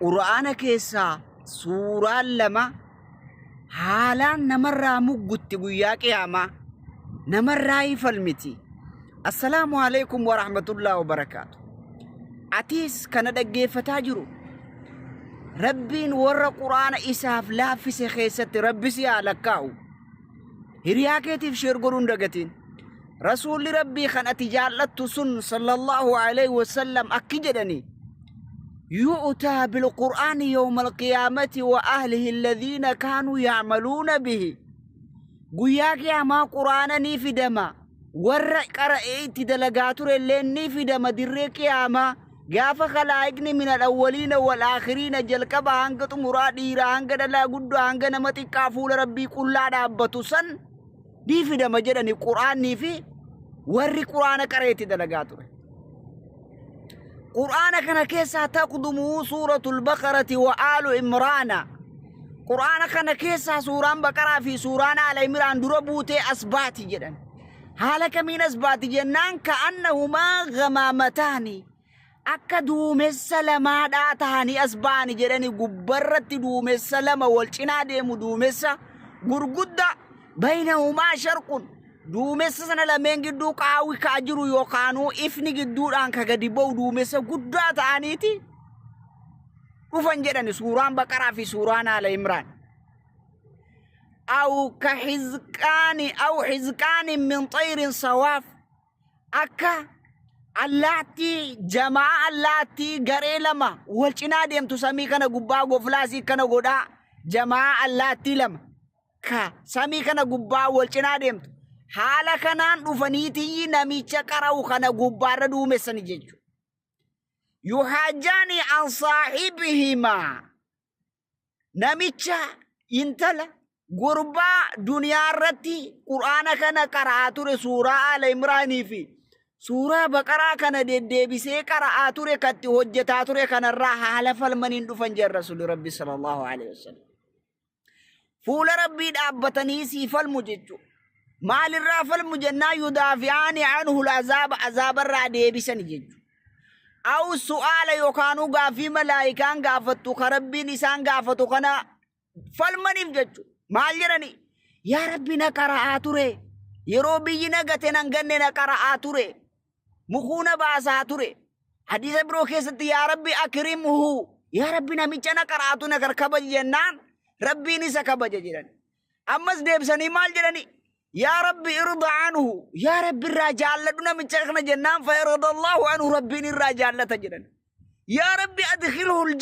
قرآن كيسا سورة لما حالا نمرة مقت قياك ياما نمرة يفلمتي. السلام عليكم ورحمة الله وبركاته. عتيس كان دقي فتاجرو ربين ورى قرآن إساف لا في سخيسة ربي سيالكاو هرياكيتي في شرقرون دقتين رسول ربي خان أتجالت سن صلى الله عليه وسلم أكجدني يؤتى بالقرآن يوم القيامة وأهله الذين كانوا يعملون به قياك يا ما قرآنني في دما ورى قرأيت دلقاتور اللي في دما دريك يا ما قافا خلائقني من الأولين والآخرين جلقبا هنگا مرادي هنگا دلا قدو هنگا نمتي كافول ربي كلا دابتو سن دي في دما جدني قرآن ني في ورّي قرآن قرأيت دلقاتور قرآن كان كيسا تقدمه سورة البقرة وآل إمران قرآن كان كيسا سوران بقرة في سوران آل إمران دربوتي أسباتي جدن حالك من أسباتي جنان كأنهما غمامتان akka duumessa lamaa dhaatahanii asbaani jedhani gubbarratti duumessa lama wal cinaa deemu duumessa gurgudda baynahumaa sharqun duumessa sana lameen gidduu qaawwi kaa jiru yookaanuu ifni gidduudhaan ka gadi ba'u duumessa guddaa ta'aniiti dhufan jedhani suuraan baqaraa fi suuraan aala imraan aw ka xizqaani min xayrin sawaaf akka allatti jamaa allatti garee lama wal cinaa deemtu samii kana gubbaa goflaasii kana godhaa jamaa allatti lama ka samii kana gubbaa wal cinaa deemtu haala kanaan dhufaniitii namicha qara'u kana gubbaarra duumessani jechu yuhaajjaani an saahibihimaa namicha intala gurbaa duniyaarratti qur'aana kana qara'aa ture suuraa aala imraanii fi suuraa baqaraa kana deddeebisee qara'aa ture katti hojjetaa ture kanarraa haala falmaniin dhufan jedha rasuulli rabbi sallallahu alaihi wasallam fuula rabbii dhaabbatanii sii falmu jechu maalirraa falmu jennaa yudaafi'aani anhu azaabarraa deebisan jechu aw su'aala yookaanuu gaafii malaayikaan gaafattu ka rabbiin isaan gaafatu kana falmaniif jechu maal jedhani yaa rabbi na qara'aa ture yeroo biyyi nagate nan ganne na qara'aa ture مخونا باسا توري حديث برو كيست يا ربي أكرمه يا ربي نميچنا قراتونا كركب جنان ربي نسا كب جيران أمس ديب سني مال جراني يا ربي ارضى عنه يا ربي الرجال لدنا ميچنا جنان فيرضى الله عنه ربي الرجال لتجران يا ربي أدخله الجنة